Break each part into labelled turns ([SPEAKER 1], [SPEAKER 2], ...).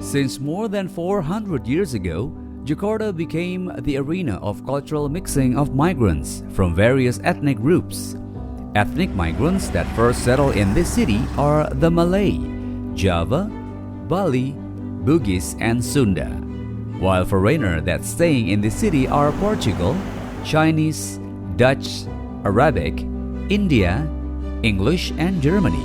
[SPEAKER 1] Since more than 400 years ago, Jakarta became the arena of cultural mixing of migrants from various ethnic groups. Ethnic migrants that first settled in this city are the Malay, Java, Bali, Bugis, and Sunda, while foreigners that staying in the city are Portugal, Chinese, Dutch, Arabic, India, English, and Germany.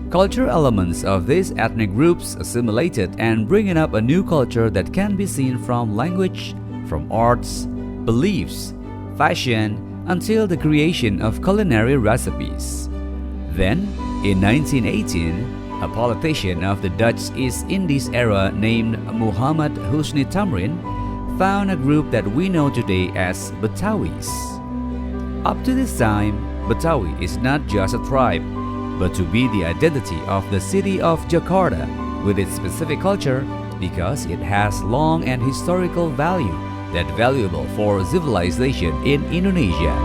[SPEAKER 1] Cultural elements of these ethnic groups assimilated and bringing up a new culture that can be seen from language, from arts, beliefs, fashion, until the creation of culinary recipes. Then, in 1918, a politician of the Dutch East Indies era named Muhammad Husni Tamrin found a group that we know today as Betawis. Up to this time, Betawi is not just a tribe, but to be the identity of the city of Jakarta with its specific culture because it has long and historical value that valuable for civilization in Indonesia.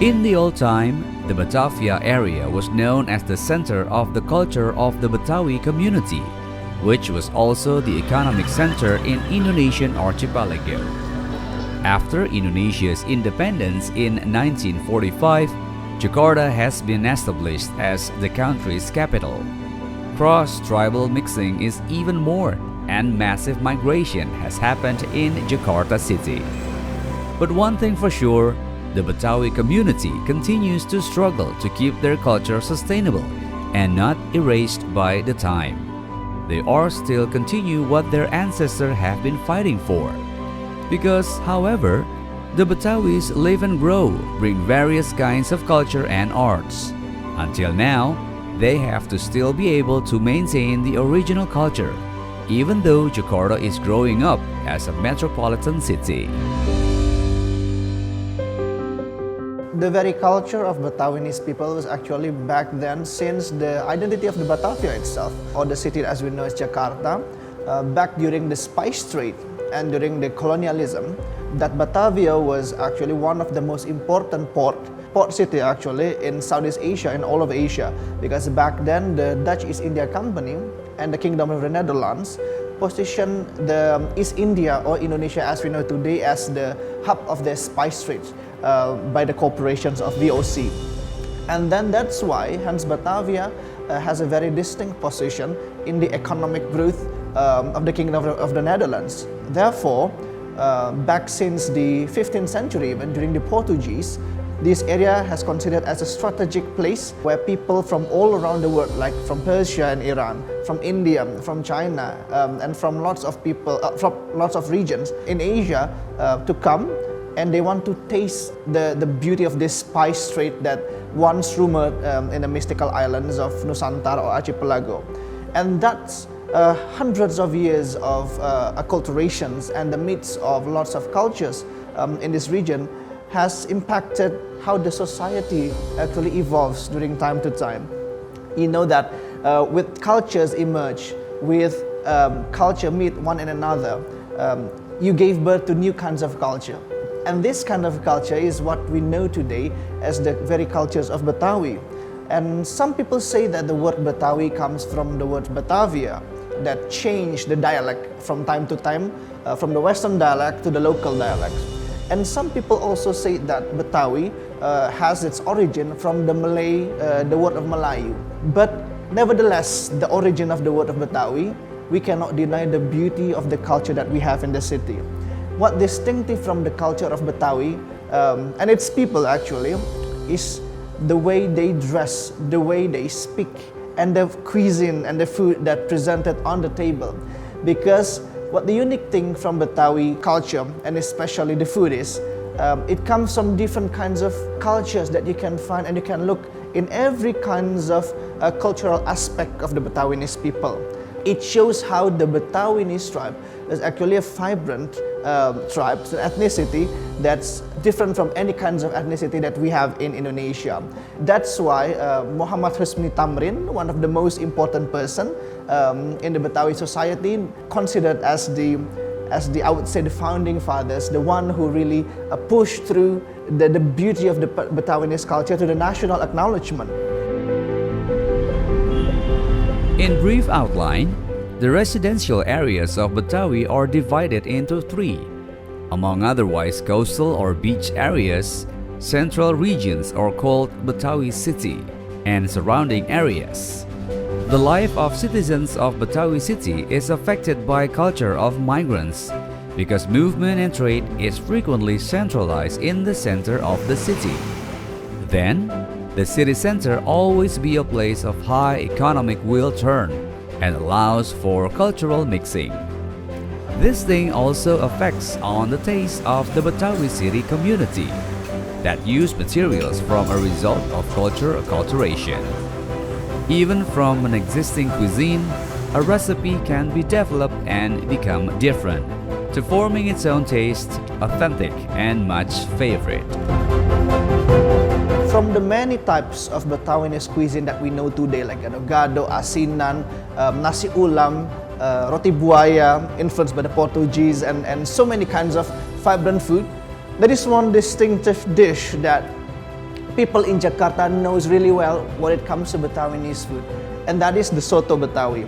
[SPEAKER 1] In the old time, the Batavia area was known as the center of the culture of the Betawi community, which was also the economic center in Indonesian archipelago. After Indonesia's independence in 1945, Jakarta has been established as the country's capital. Cross-tribal mixing is even more, and massive migration has happened in Jakarta city. But one thing for sure, the Betawi community continues to struggle to keep their culture sustainable and not erased by the time. They are still continue what their ancestors have been fighting for. Because, however, the Betawis live and grow, bring various kinds of culture and arts. Until now, they have to still be able to maintain the original culture, even though Jakarta is growing up as a metropolitan city.
[SPEAKER 2] The very culture of Betawinis people was actually back then, since the identity of the Batavia itself, or the city as we know as Jakarta, back during the spice trade and during the colonialism, that Batavia was actually one of the most important port city actually in Southeast Asia and all of Asia, because back then the Dutch East India Company and the Kingdom of the Netherlands positioned the East India or Indonesia as we know today as the hub of the spice trade by the corporations of VOC. And then that's why hence Batavia has a very distinct position in the economic growth of the Kingdom of the Netherlands. Therefore, back since the 15th century, even during the Portuguese, this area has considered as a strategic place where people from all around the world, like from Persia and Iran, from India, from China, and from lots of people, from lots of regions in Asia to come, and they want to taste the beauty of this spice trade that once rumored in the mystical islands of Nusantara or archipelago. And that's hundreds of years of acculturations and the midst of lots of cultures in this region has impacted how the society actually evolves during time to time. You know that with cultures emerge, with culture meet one and another, you gave birth to new kinds of culture. And this kind of culture is what we know today as the very cultures of Betawi. And some people say that the word Betawi comes from the word Batavia, that changed the dialect from time to time, from the Western dialect to the local dialect. And some people also say that Betawi has its origin from the Malay, the word of Melayu. But nevertheless, the origin of the word of Betawi, we cannot deny the beauty of the culture that we have in the city. What distinctive from the culture of Betawi, and its people actually, is the way they dress, the way they speak, and the cuisine and the food that presented on the table. Because what the unique thing from Betawi culture, and especially the food, is it comes from different kinds of cultures that you can find, and you can look in every kinds of cultural aspect of the Betawinese people. It shows how the Betawinese tribe is actually a vibrant tribe, an ethnicity that's different from any kinds of ethnicity that we have in Indonesia. That's why Muhammad Husni Tamrin, one of the most important person in the Betawi society, considered as the I would say the founding fathers, the one who really pushed through the beauty of the Betawinese culture to the national acknowledgement.
[SPEAKER 1] In brief outline, the residential areas of Betawi are divided into three. Among otherwise coastal or beach areas, central regions are called Betawi City, and surrounding areas. The life of citizens of Betawi City is affected by culture of migrants because movement and trade is frequently centralized in the center of the city. Then, the city center always be a place of high economic wheel turn and allows for cultural mixing. This thing also affects on the taste of the Betawi city community that use materials from a result of culture acculturation. Even from an existing cuisine, a recipe can be developed and become different, to forming its own taste, authentic and much favorite.
[SPEAKER 2] From the many types of Betawinese cuisine that we know today, like gado, asinan, nasi ulam, roti buaya, influenced by the Portuguese, and so many kinds of vibrant food, there is one distinctive dish that people in Jakarta knows really well when it comes to Betawinese food, and that is the Soto Betawi.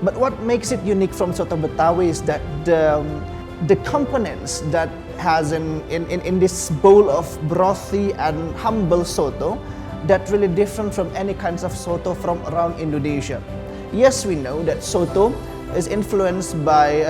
[SPEAKER 2] But what makes it unique from Soto Betawi is that the components that has in this bowl of brothy and humble soto that really different from any kinds of soto from around Indonesia. Yes, we know that soto is influenced by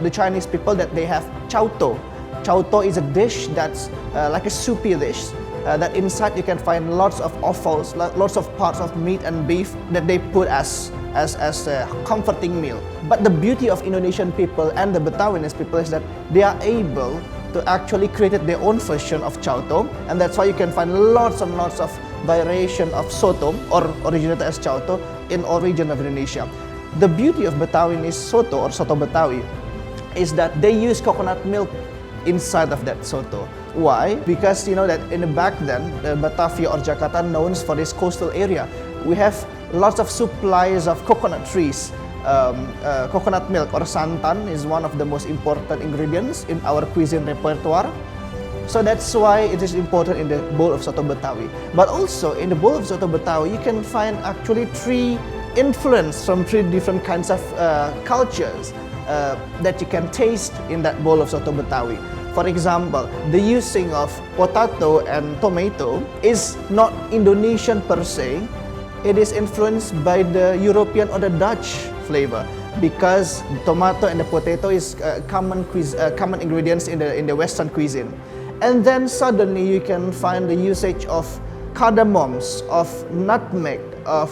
[SPEAKER 2] the Chinese people, that they have chauto. Chauto is a dish that's like a soupy dish that inside you can find lots of offals, lots of parts of meat and beef that they put as a comforting meal. But the beauty of Indonesian people and the Betawinese people is that they are able to actually create their own version of chauto, and that's why you can find lots and lots of variation of soto or originated as chauto in all regions of Indonesia. The beauty of Betawinese soto or soto Betawi is that they use coconut milk inside of that soto. Why? Because you know that in the back then, the Batavia or Jakarta known for this coastal area. We have lots of supplies of coconut trees. Coconut milk or santan is one of the most important ingredients in our cuisine repertoire. So that's why it is important in the bowl of Soto Betawi. But also in the bowl of Soto Betawi, you can find actually three influence from three different kinds of cultures that you can taste in that bowl of Soto Betawi. For example, the using of potato and tomato is not Indonesian per se. It is influenced by the European or the Dutch flavor, because tomato and the potato is common ingredients in the Western cuisine. And then suddenly you can find the usage of cardamoms, of nutmeg, of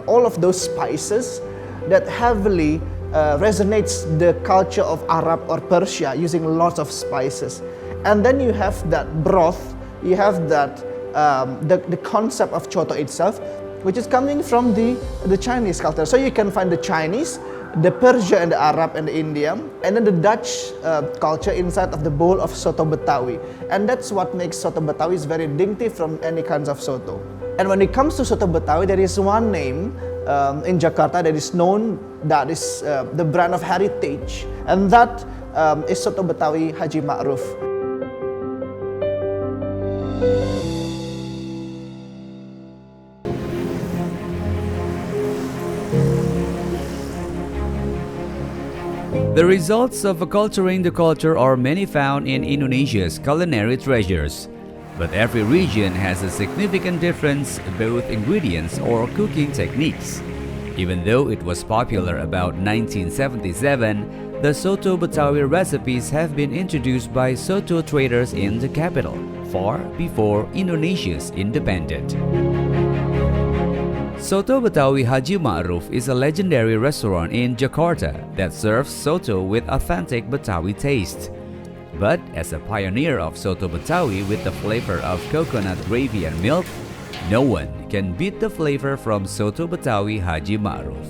[SPEAKER 2] all of those spices that heavily resonates the culture of Arab or Persia, using lots of spices. And then you have that broth, you have that the concept of choto itself, which is coming from the Chinese culture. So you can find the Chinese, the Persia and the Arab and the India, and then the Dutch culture inside of the bowl of Soto Betawi. And that's what makes Soto Betawi is very distinctive from any kinds of soto. And when it comes to Soto Betawi, there is one name in Jakarta that is known, that is the brand of heritage, and that is Soto Betawi Haji Ma'ruf.
[SPEAKER 1] The results of acculturating the culture are many found in Indonesia's culinary treasures. But every region has a significant difference both ingredients or cooking techniques. Even though it was popular about 1977, the Soto Betawi recipes have been introduced by Soto traders in the capital, far before Indonesia's independence. Soto Betawi Haji Ma'ruf is a legendary restaurant in Jakarta that serves soto with authentic Betawi taste. But as a pioneer of Soto Betawi with the flavor of coconut gravy and milk, no one can beat the flavor from Soto Betawi Haji Ma'ruf.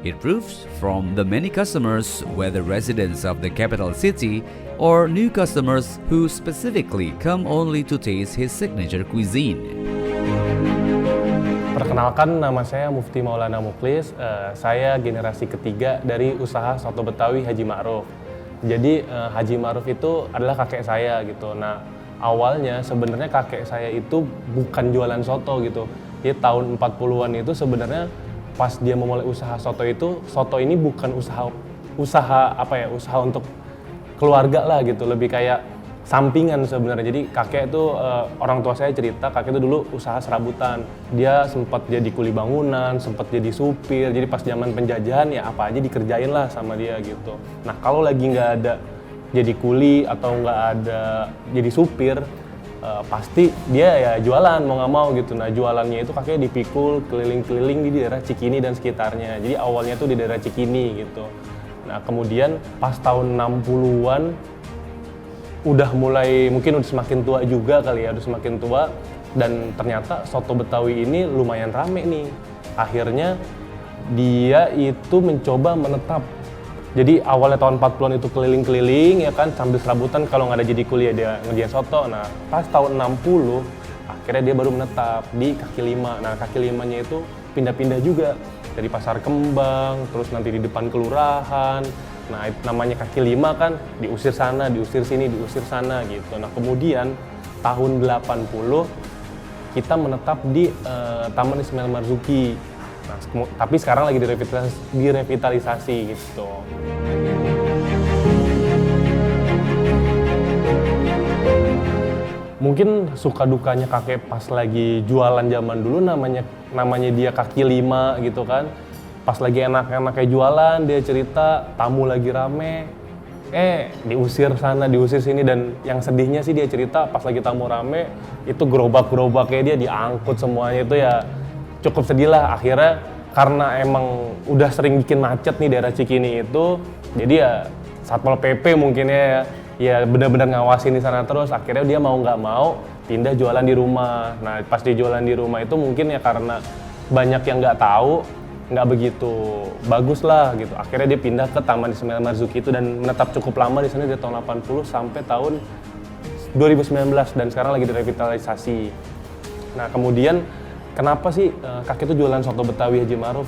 [SPEAKER 1] It proves from the many customers, whether residents of the capital city or new customers who specifically come only to taste his signature cuisine.
[SPEAKER 3] Perkenalkan, nama saya Mufti Maulana Muklis. Saya generasi ketiga dari usaha Soto Betawi Haji Ma'ruf. Jadi Haji Ma'ruf itu adalah kakek saya gitu. Nah, awalnya sebenarnya kakek saya itu bukan jualan soto gitu. Di tahun 40-an itu sebenarnya pas dia memulai usaha soto itu, soto ini bukan usaha untuk keluarga lah gitu, lebih kayak sampingan sebenarnya. Jadi kakek itu orang tua saya cerita, kakek itu dulu usaha serabutan. Dia sempat jadi kuli bangunan, sempat jadi supir. Jadi pas zaman penjajahan ya apa aja dikerjain lah sama dia gitu. Nah, kalau lagi nggak ada jadi kuli atau nggak ada jadi supir, pasti dia ya jualan mau nggak mau gitu. Nah, jualannya itu kakek dipikul keliling-keliling di daerah Cikini dan sekitarnya. Jadi awalnya tuh di daerah Cikini gitu. Nah, kemudian pas tahun 60-an udah mulai, mungkin udah semakin tua juga kali ya, udah semakin tua, dan ternyata soto Betawi ini lumayan rame nih. Akhirnya dia itu mencoba menetap. Jadi awalnya tahun 40-an itu keliling-keliling ya kan, sambil serabutan, kalau nggak ada jadi kuliah dia ngerjain soto. Nah, pas tahun 60 akhirnya dia baru menetap di kaki lima. Nah, kaki limanya itu pindah-pindah juga dari Pasar Kembang, terus nanti di depan kelurahan. Nah, namanya kaki lima kan, diusir sana, diusir sini, diusir sana gitu. Nah, kemudian tahun 80 kita menetap di Taman Ismail Marzuki. Nah, tapi sekarang lagi direvitalisasi gitu. Mungkin suka dukanya kakek pas lagi jualan zaman dulu, namanya dia kaki lima gitu kan. Pas lagi enak-enaknya jualan, dia cerita tamu lagi rame, diusir sana, diusir sini. Dan yang sedihnya sih dia cerita pas lagi tamu rame, itu gerobak-gerobaknya dia diangkut semuanya, itu ya cukup sedih lah. Akhirnya karena emang udah sering bikin macet nih daerah Cikini itu, jadi ya Satpol PP mungkin ya benar-benar ngawasin di sana terus. Akhirnya dia mau nggak mau pindah jualan di rumah. Nah, pas dia jualan di rumah itu mungkin ya karena banyak yang nggak tahu, nggak begitu bagus lah gitu. Akhirnya dia pindah ke Taman Ismail Marzuki itu dan menetap cukup lama di sana dari tahun 80 sampai tahun 2019, dan sekarang lagi direvitalisasi. Nah, kemudian kenapa sih kakek itu jualan soto Betawi Haji Ma'ruf?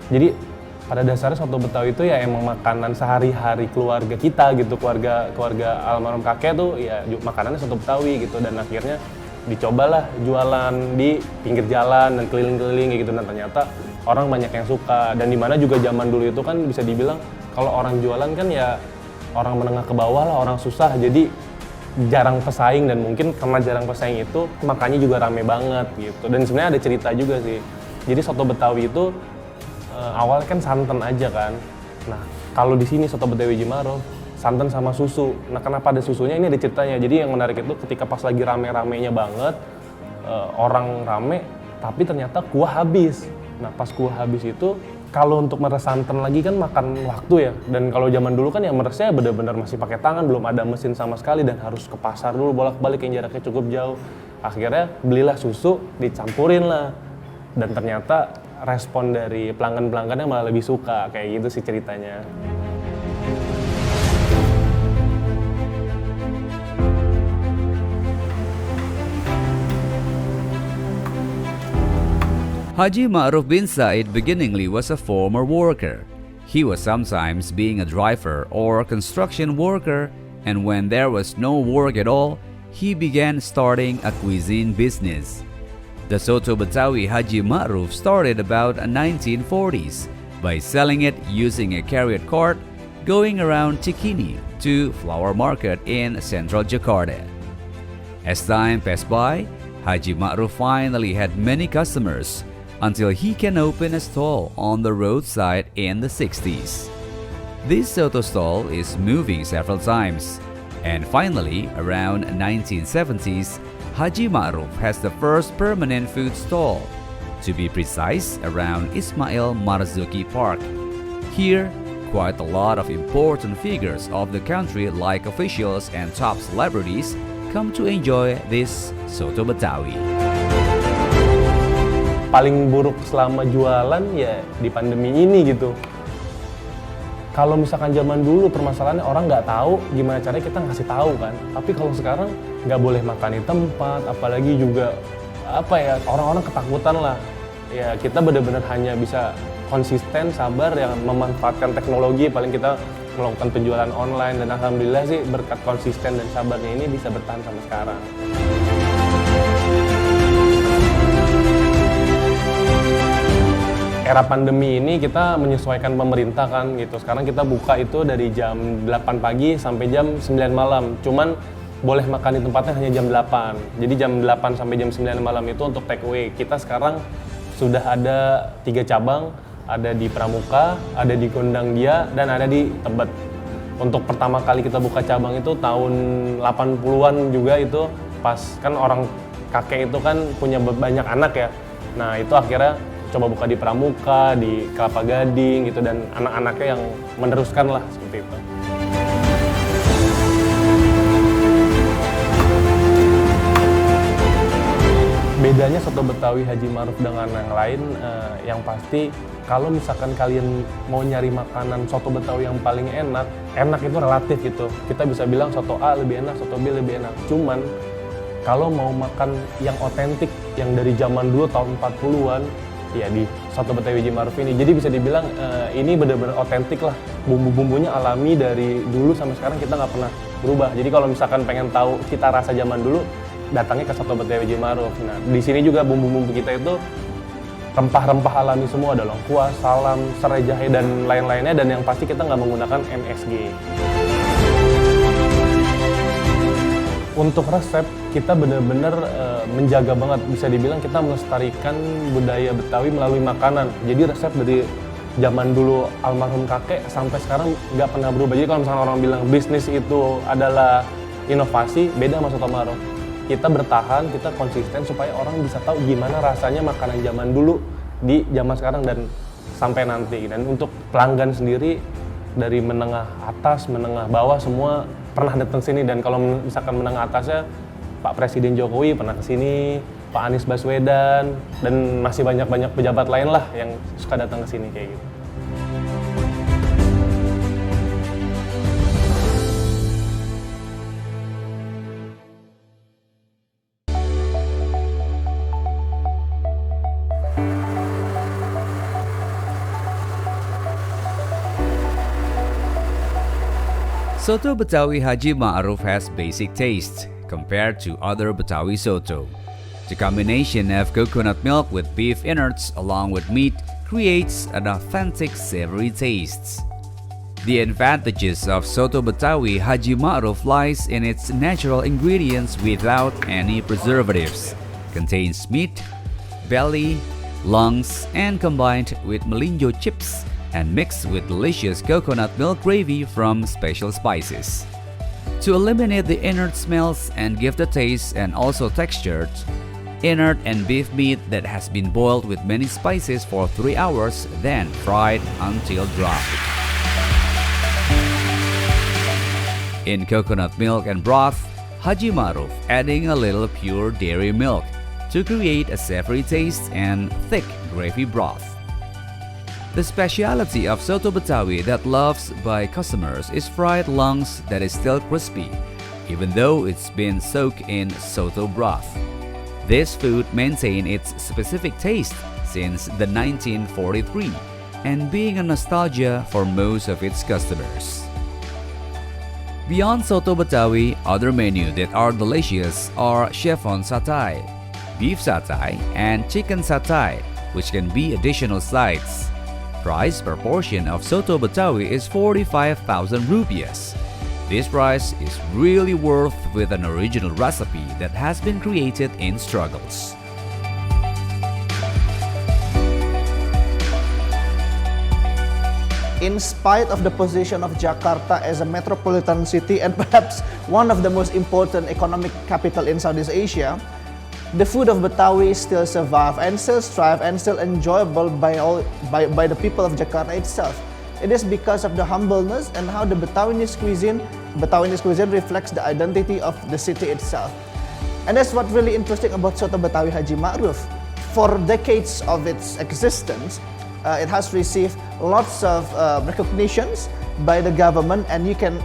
[SPEAKER 3] Jadi pada dasarnya soto Betawi itu ya emang makanan sehari-hari keluarga kita gitu, keluarga almarhum kakek tuh ya makanannya soto Betawi gitu. Dan akhirnya dicobalah jualan di pinggir jalan dan keliling-keliling gitu, dan ternyata orang banyak yang suka. Dan dimana juga zaman dulu itu kan bisa dibilang kalau orang jualan kan ya orang menengah ke bawah lah, orang susah, jadi jarang pesaing. Dan mungkin karena jarang pesaing itu makanya juga rame banget gitu. Dan sebenarnya ada cerita juga sih. Jadi soto Betawi itu awalnya kan santan aja kan. Nah, kalau di sini soto Betawi Haji Ma'ruf santan sama susu. Nah, kenapa ada susunya? Ini ada ceritanya. Jadi yang menarik itu ketika pas lagi rame-ramenya banget, orang rame, tapi ternyata kuah habis. Nah, pas kuah habis itu, kalau untuk meres santan lagi kan makan waktu ya. Dan kalau zaman dulu kan ya meresnya benar-benar masih pakai tangan, belum ada mesin sama sekali, dan harus ke pasar dulu bolak-balik yang jaraknya cukup jauh. Akhirnya belilah susu, dicampurin lah. Dan ternyata respon dari pelanggan-pelanggannya malah lebih suka, kayak gitu sih ceritanya.
[SPEAKER 1] Haji Ma'ruf bin Said beginningly was a former worker. He was sometimes being a driver or construction worker, and when there was no work at all, he began starting a cuisine business. The Soto Betawi Haji Ma'ruf started about the 1940s by selling it using a carrier cart going around Cikini to Flower Market in central Jakarta. As time passed by, Haji Ma'ruf finally had many customers until he can open a stall on the roadside in the 60s. This Soto stall is moving several times, and finally, around 1970s, Haji Ma'ruf has the first permanent food stall, to be precise, around Ismail Marzuki Park. Here, quite a lot of important figures of the country like officials and top celebrities come to enjoy this soto Betawi.
[SPEAKER 3] Paling buruk selama jualan ya di pandemi ini gitu. Kalau misalkan zaman dulu permasalahannya orang nggak tahu, gimana caranya kita ngasih tahu kan. Tapi kalau sekarang nggak boleh makan di tempat, apalagi juga orang-orang ketakutan lah. Ya kita benar-benar hanya bisa konsisten, sabar, yang memanfaatkan teknologi. Paling kita melakukan penjualan online dan alhamdulillah sih berkat konsisten dan sabarnya ini bisa bertahan sampai sekarang. Era pandemi ini kita menyesuaikan pemerintah kan gitu. Sekarang kita buka itu dari jam 8 pagi sampai jam 9 malam. Cuman boleh makan di tempatnya hanya jam 8. Jadi jam 8 sampai jam 9 malam itu untuk take away. Kita sekarang sudah ada 3 cabang, ada di Pramuka, ada di Gondang Dia, dan ada di Tebet. Untuk pertama kali kita buka cabang itu tahun 80-an juga itu pas kan orang kakek itu kan punya banyak anak ya. Nah itu akhirnya coba buka di Pramuka, di Kelapa Gading gitu, dan anak-anaknya yang meneruskan lah seperti itu. Bedanya soto Betawi Haji Ma'ruf dengan yang lain, yang pasti kalau misalkan kalian mau nyari makanan soto Betawi yang paling enak itu relatif gitu. Kita bisa bilang soto A lebih enak, soto B lebih enak. Cuman kalau mau makan yang otentik, yang dari zaman dulu tahun 40-an, ya di soto Betawi Haji Ma'ruf ini. Jadi bisa dibilang ini benar-benar otentik lah. Bumbu-bumbunya alami dari dulu sampai sekarang kita nggak pernah berubah. Jadi kalau misalkan pengen tahu cita rasa zaman dulu, datangnya ke soto Betawi Haji Ma'ruf. Nah, di sini juga bumbu-bumbu kita itu rempah-rempah alami semua, ada lengkuas, salam, serai jahe, dan lain-lainnya. Dan yang pasti kita nggak menggunakan MSG. Untuk resep, kita benar-benar menjaga banget, bisa dibilang kita melestarikan budaya Betawi melalui makanan. Jadi resep dari zaman dulu almarhum kakek sampai sekarang nggak pernah berubah. Jadi kalau misalnya orang bilang bisnis itu adalah inovasi, beda sama soto Ma'ruf. Kita bertahan, kita konsisten supaya orang bisa tahu gimana rasanya makanan zaman dulu di zaman sekarang dan sampai nanti. Dan untuk pelanggan sendiri, dari menengah atas, menengah bawah, semua pernah datang sini. Dan kalau misalkan menengah atasnya, Pak Presiden Jokowi pernah ke sini, Pak Anies Baswedan, dan masih banyak-banyak pejabat lain lah yang suka datang ke sini kayak gitu.
[SPEAKER 1] Soto Betawi Haji Ma'ruf has basic taste compared to other Betawi soto. The combination of coconut milk with beef innards along with meat creates an authentic savory taste. The advantages of Soto Betawi Haji Ma'ruf lies in its natural ingredients without any preservatives. Contains meat, belly, lungs, and combined with melinjo chips and mixed with delicious coconut milk gravy from special spices. To eliminate the innard smells and give the taste and also texture, innard and beef meat that has been boiled with many spices for 3 hours, then fried until dry. In coconut milk and broth, Haji Ma'ruf adding a little pure dairy milk to create a savory taste and thick gravy broth. The specialty of Soto Betawi that loves by customers is fried lungs that is still crispy, even though it's been soaked in soto broth. This food maintained its specific taste since the 1943 and being a nostalgia for most of its customers. Beyond Soto Betawi, other menus that are delicious are chiffon satay, beef satay, and chicken satay, which can be additional sides. Price per portion of Soto Betawi is 45,000 rupiahs. This price is really worth with an original recipe that has been created in struggles.
[SPEAKER 2] In spite of the position of Jakarta as a metropolitan city and perhaps one of the most important economic capital in Southeast Asia, the food of Betawi still survive and still strive and still enjoyable by the people of Jakarta itself. It is because of the humbleness and how the Betawinis cuisine reflects the identity of the city itself. And that's what really interesting about Soto Betawi Haji Ma'ruf. For decades of its existence, it has received lots of recognitions by the government, and you can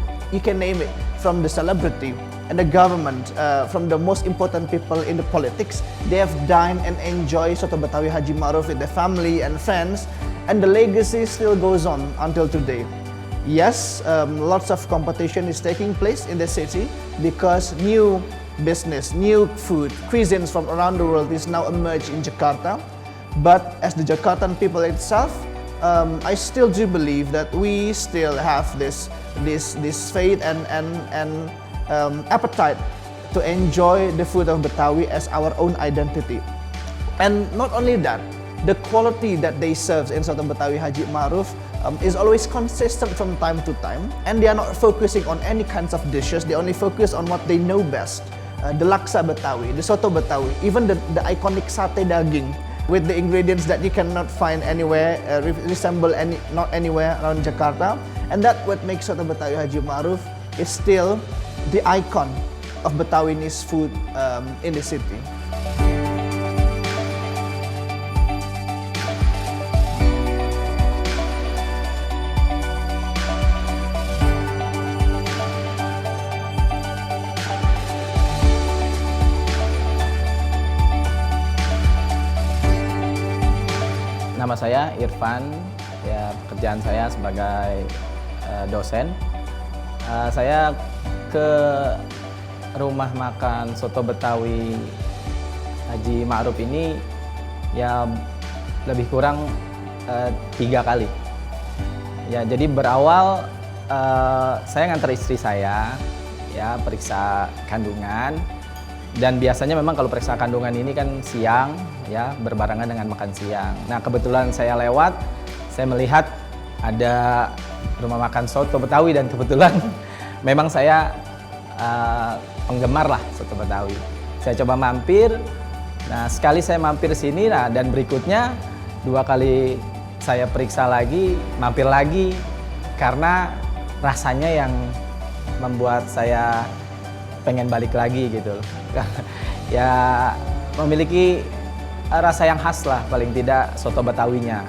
[SPEAKER 2] name it, from the celebrity and the government, from the most important people in the politics. They have dined and enjoyed Soto Betawi Haji Ma'ruf with their family and friends, and the legacy still goes on until today. Yes, lots of competition is taking place in the city because new business, new food, cuisines from around the world is now emerged in Jakarta. But as the Jakartan people itself, I still do believe that we still have this faith and appetite to enjoy the food of Betawi as our own identity. And not only that, the quality that they serve in Soto Betawi Haji Ma'ruf is always consistent from time to time, and they are not focusing on any kinds of dishes. They only focus on what they know best. The laksa Betawi, the soto Betawi, even the iconic sate daging with the ingredients that you cannot find anywhere, not anywhere around Jakarta. And that what makes Soto Betawi Haji Ma'ruf is still the icon of Betawinis food in the city.
[SPEAKER 4] Nama saya Irfan, ya pekerjaan saya sebagai dosen. Saya ke rumah makan Soto Betawi Haji Ma'ruf ini ya lebih kurang 3 kali. Ya, jadi berawal saya nganter istri saya ya periksa kandungan. Dan biasanya memang kalau periksa kandungan ini kan siang, ya berbarengan dengan makan siang. Nah kebetulan saya lewat, saya melihat ada rumah makan Soto Betawi dan kebetulan memang saya penggemar lah Soto Betawi. Saya coba mampir, nah sekali saya mampir sini, nah dan berikutnya 2 kali saya periksa lagi, mampir lagi karena rasanya yang membuat saya pengen balik lagi gitu. Ya memiliki rasa yang khas lah, paling tidak soto Betawinya.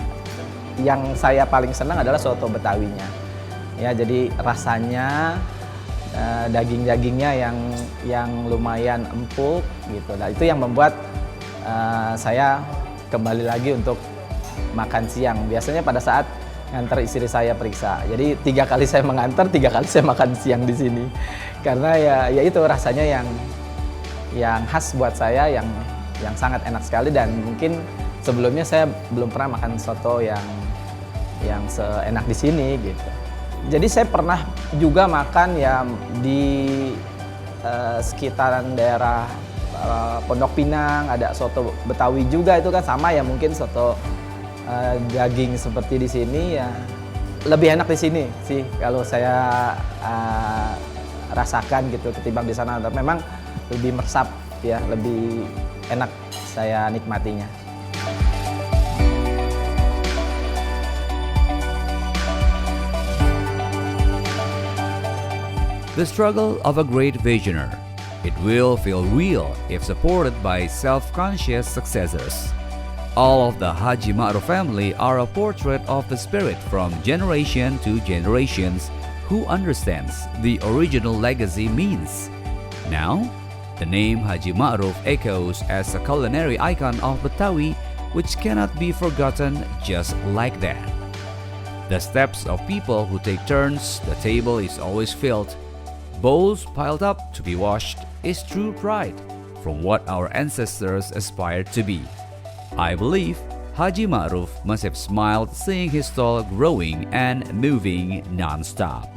[SPEAKER 4] Yang saya paling senang adalah soto Betawinya. Ya jadi rasanya daging-dagingnya yang lumayan empuk gitu. Nah itu yang membuat saya kembali lagi untuk makan siang. Biasanya pada saat nganter istri saya periksa. Jadi 3 kali saya mengantar, 3 kali saya makan siang di sini. Karena ya itu rasanya yang khas buat saya, yang sangat enak sekali, dan mungkin sebelumnya saya belum pernah makan soto yang seenak di sini gitu. Jadi saya pernah juga makan ya di sekitaran daerah Pondok Pinang, ada soto Betawi juga, itu kan sama ya, mungkin soto daging seperti di sini ya lebih enak di sini sih kalau saya rasakan gitu ketimbang di sana. Memang lebih meresap ya, lebih enak saya nikmatinya.
[SPEAKER 1] The struggle of a great visionary. It will feel real if supported by self-conscious successors. All of the Haji Ma'ruf family are a portrait of the spirit from generation to generations who understands the original legacy means. Now, the name Haji Ma'ruf echoes as a culinary icon of Betawi which cannot be forgotten just like that. The steps of people who take turns, the table is always filled. Bowls piled up to be washed is true pride from what our ancestors aspired to be. I believe Haji Ma'ruf must have smiled seeing his stall growing and moving non-stop.